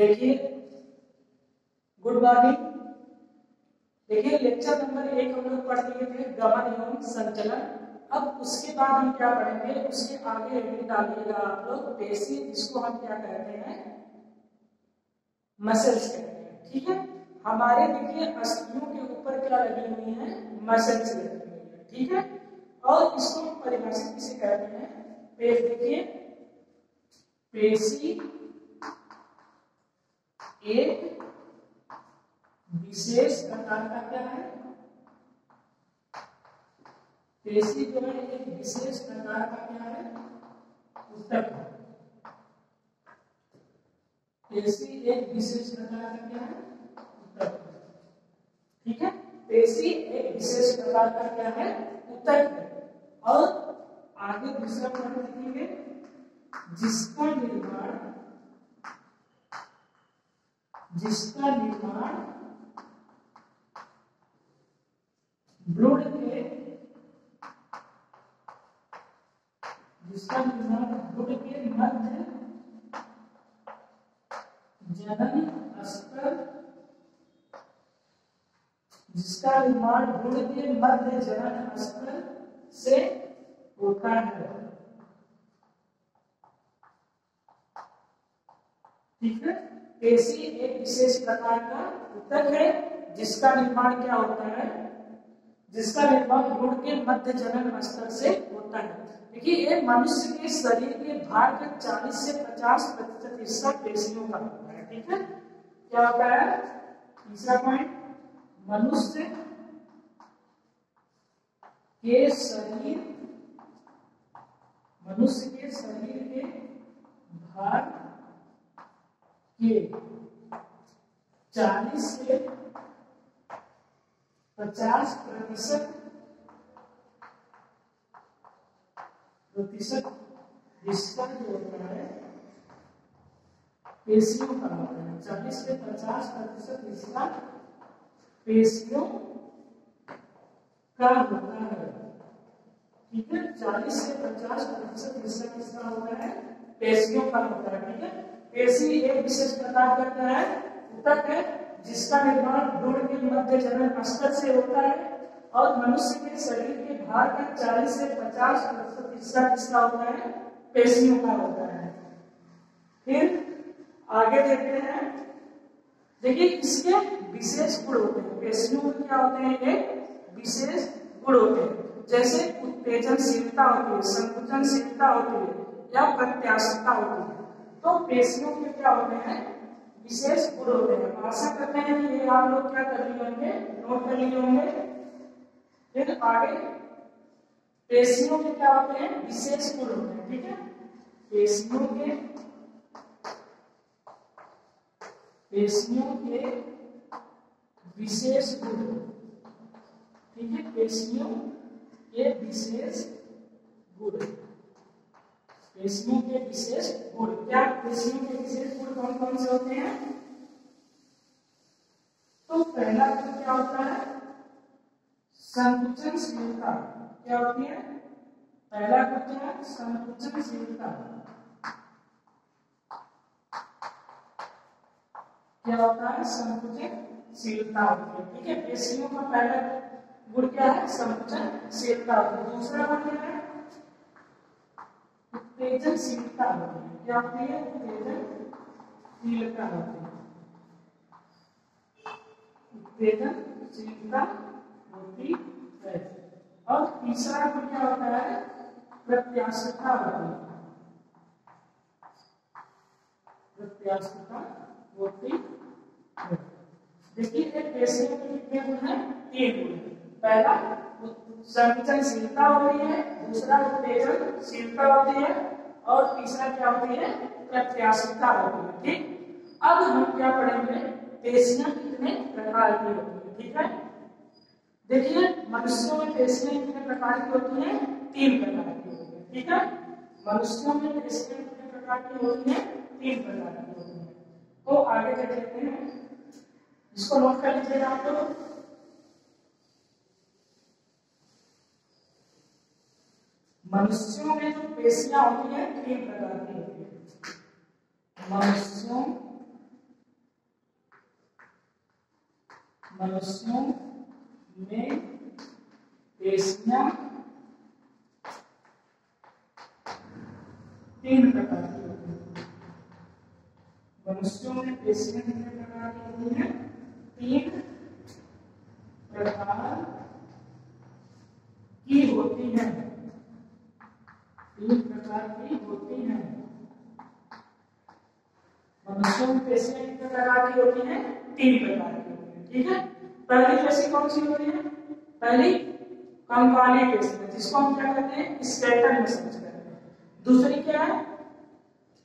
देखिए good morning. देखिए lecture number 1 हम लोग पढ़ लिए थे गमन एवं संचलन। अब उसके बाद हम क्या पढ़ेंगे, उसके आगे हेडिंग डालिएगा आप लोग पेशी, जिसको हम क्या कहते हैं मसल्स कहते हैं। ठीक है, हमारे देखिए अस्थियों के ऊपर क्या लगी हुई है, मसल्स लगी हुई है। ठीक है, और इसको हम परिभाषित किसे कहते हैं, देखिए पेशी एक विशेष प्रकार का क्या है, पेशी जो है एक विशेष प्रकार का क्या है, ऊतक है। पेशी एक विशेष प्रकार का क्या है, ऊतक है। ठीक है, पेशी एक विशेष प्रकार का क्या है, ऊतक है। और आगे दूसरा पॉइंट लिखेंगे, जिसका निर्माण भ्रूण के मध्य जनन स्तर, जिसका निर्माण भ्रूण के मध्य जनन स्तर से होता है। ठीक है, पेशी एक विशेष प्रकार का ऊतक है जिसका निर्माण क्या होता है, जिसका निर्माण भ्रूण के मध्य जनन स्तर से होता है। देखिए ये मनुष्य के शरीर के भार का 40 से 50% हिस्सा पेशियों का होता है। ठीक है, क्या होता है, तीसरा पॉइंट, मनुष्य के शरीर के भार के 40 से 50% हिस्सा जो होता है पेशियों का होता है। 40 से 50% हिस्सा पेशियों का होता है। ठीक है, 40 से 50% हिस्सा किसका होता है, पेशियों का होता है। ठीक है, पेशी एक विशेष प्रकार का क्या है, ऊतक है जिसका निर्माण भ्रूण के मध्य जनन स्तर से होता है और मनुष्य के शरीर के भार का 40 से 50% हिस्सा किसका होता है, पेशियों का होता है। फिर आगे देखते हैं, देखिए इसके विशेष गुण होते हैं, पेशियों में क्या होते हैं, एक विशेष गुण होते हैं, जैसे उत्तेजनशीलता होती है, संकुचनशीलता होती है या प्रत्यास्थता होती है। तो पेशियों में क्या होते हैं, विशेष गुण होते हैं। आशा करते हैं कि ये आप लोग क्या कर लिए होंगे, नोट कर लिए होंगे। फिर आगे पेशियों के क्या होते हैं, विशेष गुण होते हैं। ठीक है, पेशियों के विशेष गुण। ठीक है, पेशियों के विशेष गुण, पेशियों के विशेष गुण। क्या पेशियों के विशेष गुण कौन कौन से होते हैं, तो पहला गुण क्या होता है, संकुचनशीलता। क्या होती है, पहला गुण क्या है, संकुचनशीलता। क्या होता है, संकुचनशीलता होती है। ठीक है, पेशियों का पहला गुण क्या है, संकुचनशीलता होती है। दूसरा गुण क्या है, उत्तेजनशीलता होती है। क्या होती है, उत्तेजनशीलता होती है, उत्तेजनशीलता होती है। और तीसरा गुण क्या होता है, प्रत्यास्थता होती है, प्रत्यास्थता होती है। देखिए एक पेशियों के कितने गुण हैं, 3 गुण है। पहला संकुचनशीलता होती है, दूसरा उत्तेजनशीलता होती है और तीसरा क्या होती है, प्रत्यास्थता होती है। ठीक, अब हम क्या पढ़ेंगे, पेशियां कितने प्रकार की होती है। ठीक है, देखिए मनुष्यों में पेशियां कितने प्रकार की होती हैं, 3 प्रकार की होती है। ठीक है, मनुष्यों में पेशियां कितने प्रकार की होती हैं, 3 प्रकार की होती है। तो आगे देख लेते हैं, इसको नोट कर लीजिएगा आप लोग। मनुष्यों में जो पेशियां होती हैं 3 प्रकार की होती है। मनुष्यों मनुष्यों में पेशियां तीन प्रकार की होती हैं। मनुष्यों में पेशियां कितने प्रकार की होती हैं? तीन प्रकार की होती हैं। तीन प्रकार की होती हैं। मनुष्यों में पेशियां कितने प्रकार की होती हैं? तीन प्रकार की होती हैं। ठीक है। पहली पेशी कौन सी होती है? पहली कंकाली पेशी, जिसको हम क्या कहते हैं? स्केलेटल मसल्स कहते हैं। दूसरी क्या है?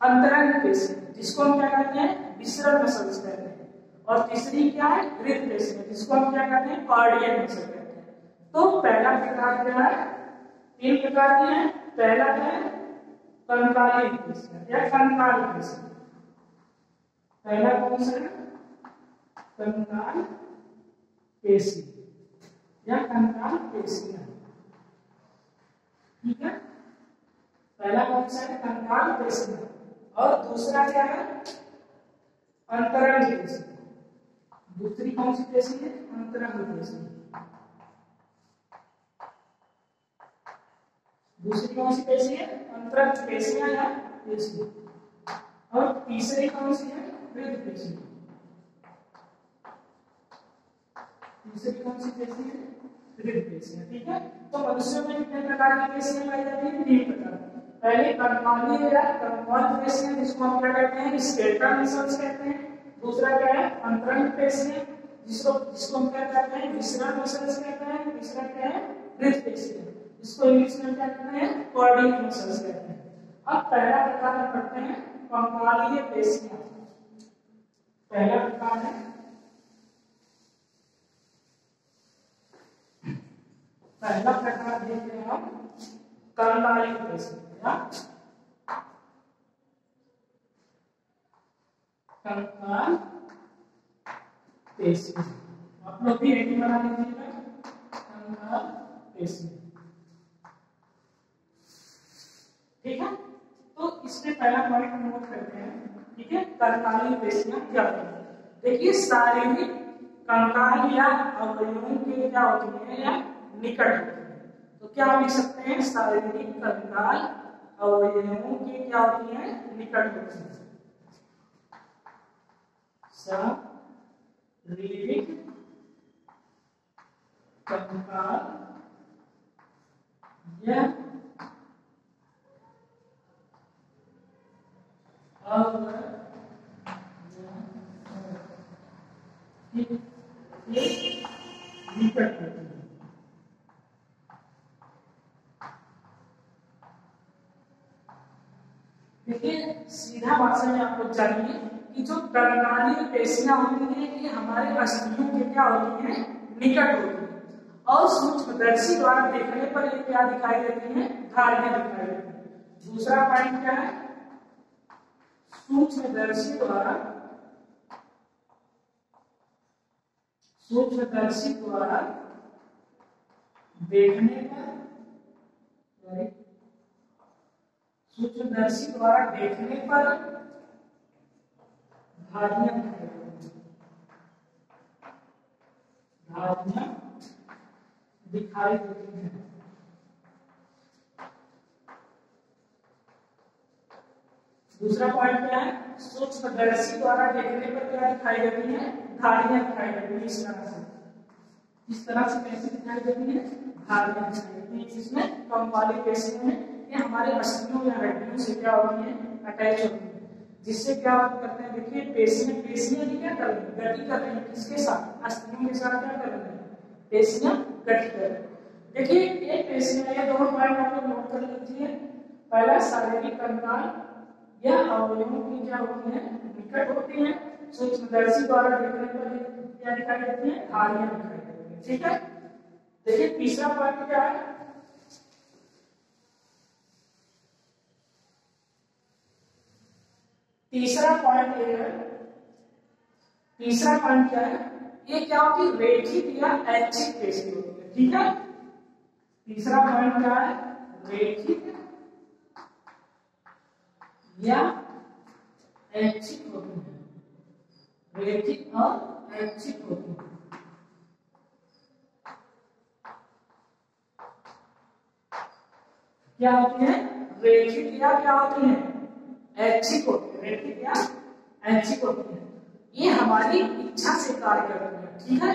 अंतरंग पेशी, जिसको हम क्या कहते हैं? विसरण मसल्स कहते हैं। और तीसरी क्या है? हृदय पेशी, जिसको हम क्या कहते हैं? कार्डियक मसल कहते हैं। तो पहला प्रकार क्या है? तीन प्रकार की है। पहला क्या है? कंकाली पेशी या कंकाल पेशी। पहला कौन सा है? कंकाल पेशी या कंकाल पेशियां। ठीक है। पहला कौन सा है? कंकाल पेशियां। और दूसरा क्या है? अंतरंग पेशी। दूसरी कौन सी पेशी है? अंतरंग पेशी। दूसरी कौन सी पेशी है? अंतरंग पेशियां या पेशी। और तीसरी कौन सी है? हृदय पेशी। तीसरी कौन सी पेशी है? हृदय पेशी। ठीक है। तो मनुष्यों में कितने प्रकार की पेशियां पाई जाती हैं? तीन प्रकार। पहले कंकाली या कंकाल पेशियां, जिसको हम क्या कहते हैं? स्केलेटल मसल्स कहते हैं। दूसरा क्या है? अंतरंग पेशियां, जिसको जिसको हम क्या कहते हैं? विसरण मसल्स कहते हैं। तीसरा क्या है? हृदय पेशियां, इसको इंग्लिश में क्या कहते हैं? कार्डियक मसल्स कहते हैं। अब पहला प्रकार हम पढ़ते हैं कंकालीय पेशियां। पहला प्रकार है पहला प्रकार देखते हैं हम कंकालीय पेशियां। कंकाल पेशी आप लोग भी रेडी बना लीजिएगा। कंकाल पेशी। ठीक है। तो इसमें पहला पॉइंट नोट करते हैं। ठीक है। कंकालीय पेशियां क्या होती है? देखिए, शारीरिक कंकाल या अवयवों के क्या होती है? या निकट होती है। तो क्या लिख सकते हैं? शारीरिक कंकाल अवयवों की क्या होती है? निकट होती है। शारीरिक कंकाल या निकट होती है। देखिए, सीधा भाषा में आप लोग जानिए कि जो कंकालीय पेशियां होती हैं ये हमारे अस्थियों के क्या होती हैं? निकट होती हैं। और सूक्ष्मदर्शी द्वारा देखने पर ये क्या दिखाई देती हैं? धारियां दिखाई देती हैं। दूसरा पॉइंट क्या है? सूक्ष्मदर्शी द्वारा देखने पर सूक्ष्मदर्शी द्वारा देखने पर धारियां दिखाई देती हैं। दूसरा पॉइंट क्या है? सूक्ष्मदर्शी द्वारा देखने पर क्या दिखाई देती है? धारियां दिखाई देती हैं। इस तरह से कैसे दिखाई देती है? धारियां दिखाई देती हैं। इसमें कंकालीय पेशियां में ये हमारे अस्थियों या हड्डियों से क्या होती है? अटैच होती है। जिससे क्या करते हैं? देखिए, पेशियां क्या कर रही है? गति कर रही है। किसके साथ? अस्थियों के साथ क्या कर रही है? पेशियां गति कर रही है। देखिए, ये पेशियां, ये दोनों पॉइंट आप लोग नोट कर लीजिए। पहला, शारीरिक कंकाल या अवयवों की क्या होती है? निकट होती है। सूक्ष्मदर्शी द्वारा देखने पर क्या दिखाई देती है? धारियां दिखाई देती है। ठीक है। देखिए, तीसरा पॉइंट क्या है? तीसरा पॉइंट क्या है? ये क्या होती है? रेखिक या ऐच्छिक पेशी होती है। ठीक है। तीसरा पॉइंट क्या है? रेखिक या ऐच्छिक होती है। रेखिक और ऐच्छिक होती है। क्या होती है, रेखिक या क्या होती है, ऐच्छिक होती है, रेखिक या ऐच्छिक होती है। ये हमारी इच्छा से कार्य करती है, ठीक है।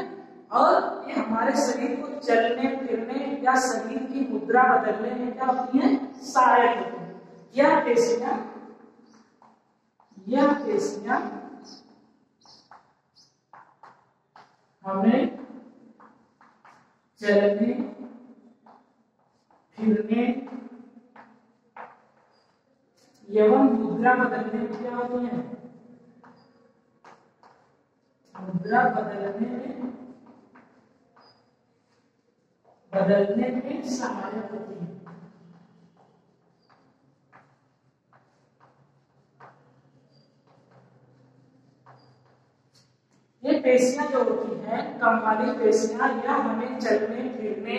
और ये हमारे शरीर को चलने फिरने या शरीर की मुद्रा बदलने में क्या होती है, सहायक होती है। यह पेशियां हमें चलने फिरने एवं मुद्रा बदलने में क्या होती है, मुद्रा बदलने में सहायक होती है। ये पेशियां जो होती हैं, काम वाली पेशियां, या हमें चलने फिरने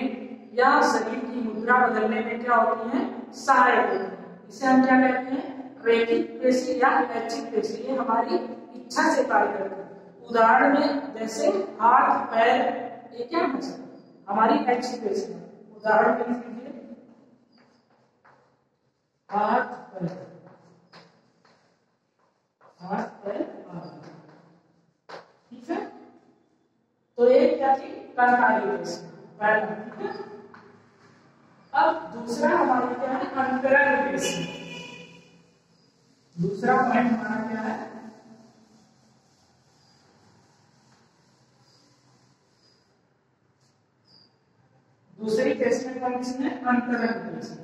या शरीर की मुद्रा बदलने में क्या होती हैं, सहायक होती है। इसे हम क्या कहते हैं, रेखिक पेशी या ऐच्छिक पेशी। ये हमारी इच्छा से कार्य करती है। उदाहरण में जैसे हाथ पैर, ये क्या है, हमारी ऐच्छिक पेशी। उदाहरण के लिए हाथ पैर, ठीक है। तो ये क्या थी, कर्णकाली पेशी, पहला, ठीक है। अब दूसरा हमारा क्या है, अंतरंग पेशी। दूसरा पॉइंट हमारा क्या है, दूसरी पेशी में कौन सी है, अंतरंग पेशी।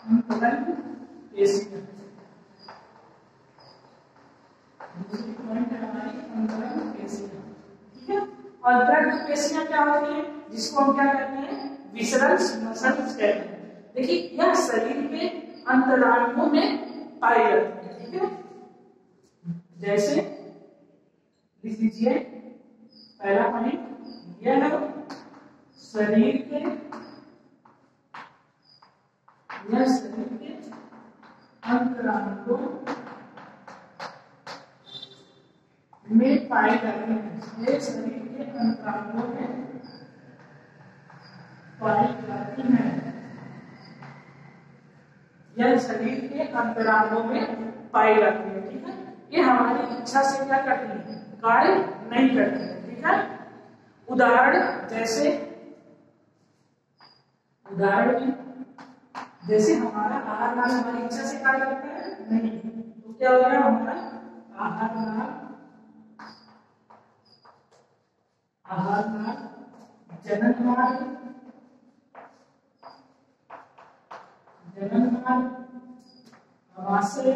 अंतरंग पेशी दूसरी पॉइंट है हमारी अंतरंग पेशियां, ठीक है। अंतरंग पेशियां क्या होती है, जिसको हम क्या कहते हैं, विसरल्स मसल्स कहते हैं। देखिए यह शरीर के अंतरांगों में पाई जाती है, ठीक है। जैसे लिख लीजिए, पहला पॉइंट यह शरीर के अंतरांगों में पाई जाती है। ये शरीर के अंतरांगों में पाई जाती है, यह शरीर के अंतरांगों में पाई जाती है, ठीक है। ये हमारी इच्छा से क्या करती है, कार्य नहीं करती है, ठीक है। उदाहरण जैसे हमारा आहार नाल हमारी इच्छा से कार्य करता है, नहीं, तो क्या हो गया हमारा आहार नाल जनन मार्ग आमाशय,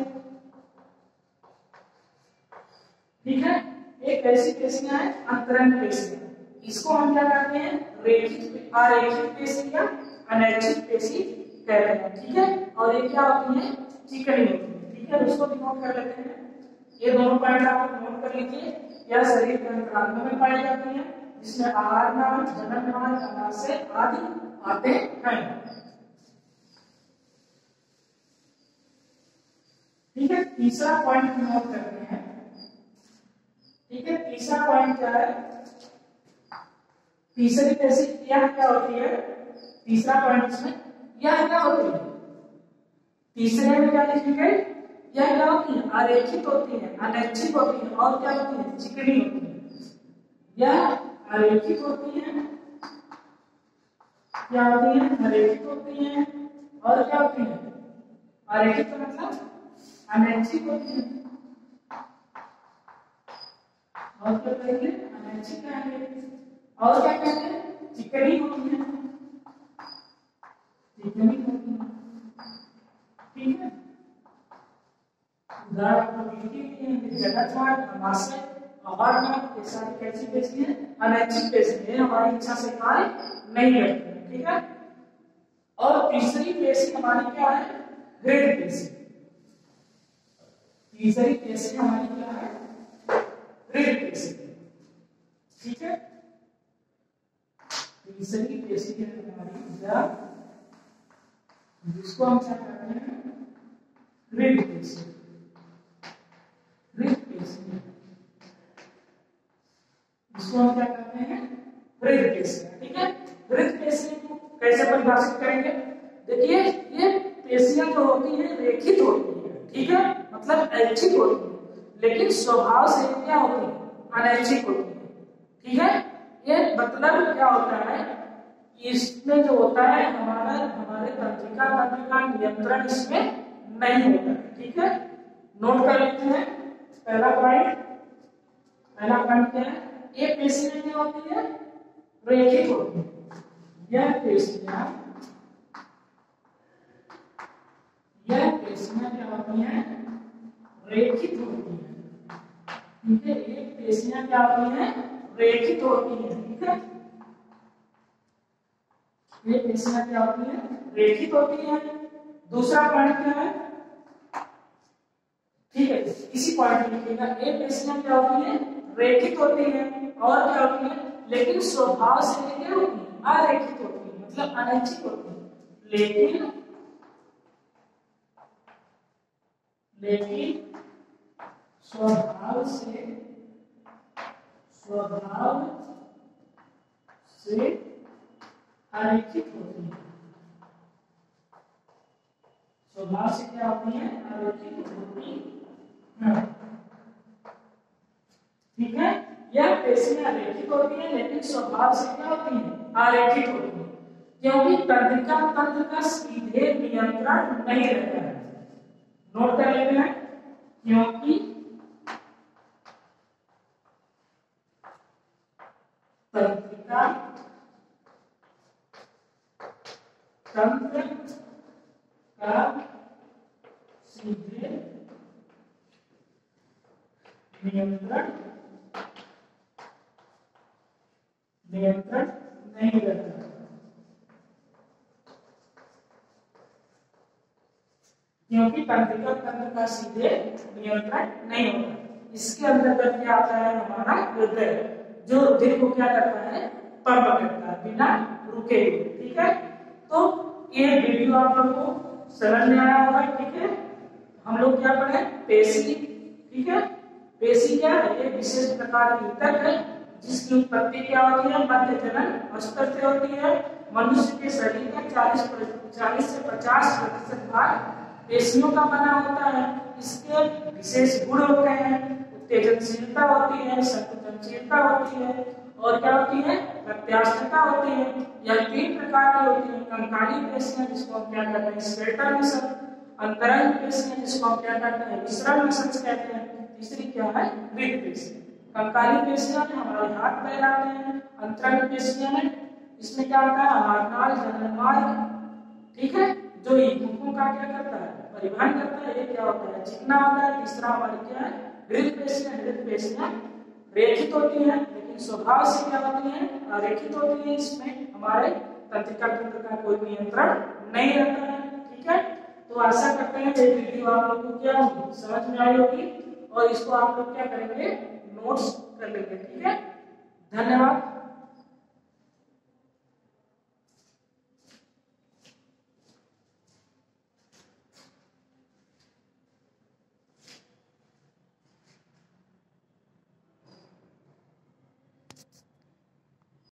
ठीक है। एक ऐसी पेशियां है अंतरंग पेशियां, इसको हम क्या कहते हैं, रेखिक अरेखिक पेशी या अनैच्छिक पेशी कहते हैं, ठीक है। और ये क्या होती है, चिकनी होती है, ठीक है। उसको भी नोट कर लेते हैं, ये दोनों पॉइंट आप नोट कर लीजिए। यह शरीर के अंतरांगों में पाई जाती है, जिसमें आहार नाल जनन मार्ग आमाशय आदि आते हैं, ठीक है। तीसरा पॉइंट नोट करते हैं, ठीक है। तीसरा पॉइंट क्या है, तीसरी पेशी यह क्या होती है, तीसरा पॉइंट इसमें यह क्या होती है, तीसरे में क्या लिखी गई, यह क्या होती है, अरेखित होती है, अनैच्छिक होती है, और क्या होती है, चिकनी होती है। यह अरेखित होती है, क्या होती है, अरेखित होती है, और क्या होती है, अरेखित मतलब अनैच्छिक होती है, और क्या कहेंगे, अनैच्छिक कहेंगे, और क्या कहते हैं, चिकनी होती है, चिकनी होती है, ठीक है। जनन मार्ग आमाशय आहार मार्ग ये सारी कैसी पेशी है, अनैच्छिक पेशी है, हमारी इच्छा से कार्य नहीं करती है, ठीक है। और तीसरी पेशी हमारी क्या है, हृदय पेशी। तीसरी पेशी हमारी क्या है, हृदय पेशी, ठीक है। तीसरी पेशी है हमारी या जिसको हम क्या कहते हैं, हृदय पेशी, हृदय पेशी, इसको हम क्या कहते हैं, हृदय पेशी, स्वभाव से क्या होती है, अनैच्छिक होती है। ठीक है, ये मतलब क्या होता है, इसमें जो होता है हमारे तंत्रिका तंत्र का नियंत्रण इसमें नहीं होता है। ठीक है, नोट कर लेते हैं। पहला पॉइंट क्या है, ये पेशियां क्या होती है, रेखित होती है। यह पेशियां क्या होती हैं, रेखित होती हैं। ठीक है, ये पेशियां क्या होती हैं, रेखित होती हैं। ठीक है, ये पेशियां क्या होती हैं, रेखित होती हैं। दूसरा पॉइंट क्या है, ठीक है, इसी पॉइंट में लिखिएगा, ये पेशियां क्या होती हैं, रेखित होती हैं। और क्या होती है, लेकिन स्वभाव से क्या होती है, अरेखित होती है, मतलब अनैच्छिक होती है। लेकिन स्वभाव से अरेखित होती है। स्वभाव से क्या होती है, अरेखित होती है। ठीक है, यह पेशियां रेखित होती है लेकिन स्वभाव से क्या होती है, अरेखित होती है, क्योंकि तंत्रिका तंत्र का सीधे नियंत्रण नहीं रहता है। नोट कर लेते हैं, क्योंकि तंत्रिका तंत्र का सीधे नियंत्रण नहीं रहता, क्योंकि तंत्रिका तंत्र का सीधे नियंत्रण नहीं होता। इसके अंतर्गत क्या आता है, हमारा हृदय, जो रुधिर को क्या करता है, पंप करता है बिना रुके हुए। ठीक है, तो ये वीडियो आप लोग को समझ में आया होगा। ठीक है, हम लोग क्या पढ़े, पेशी। ठीक है, पेशी क्या है, एक विशेष प्रकार की ऊतक है जिसकी उत्पत्ति क्या होती है, मध्य जनन स्तर से होती है। मनुष्य के शरीर का 40 से 50% भाग पेशियों का बना होता है। इसके विशेष गुण होते हैं, उत्तेजनशीलता होती है, संकुचनशीलता होती है, और क्या होती है, प्रत्यास्थता होती है। यह 3 प्रकार की होती है। कंकाली पेशियां जिसको हम क्या कहते हैं, स्केलेटल मसल। अंतरंग पेशियां जिसको हम क्या कहते हैं, विसरण मसल्स कहते हैं। तीसरी क्या है, हृदय पेशियां। कंकाली पेशियां में हमारे हाथ पैर आते हैं। अंतरंग पेशियां में इसमें क्या होता है, आहारनाल, जननमार्ग। ठीक है, जो ईंधकों का क्या करता है, परिवहन करता है। ये क्या होता है, चिकना होता है। तीसरा हमारी क्या है, हृदय पेशियां। हृदय पेशियां रेखित होती है लेकिन स्वभाव से क्या होती है, अरेखित होती है। इसमें हमारे तंत्रिका तंत्र का कोई नियंत्रण नहीं रहता है। ठीक है, तो आशा करते हैं ये वीडियो आप लोगों को क्या होगी, समझ में आई होगी, और इसको आप लोग क्या करेंगे, नोट्स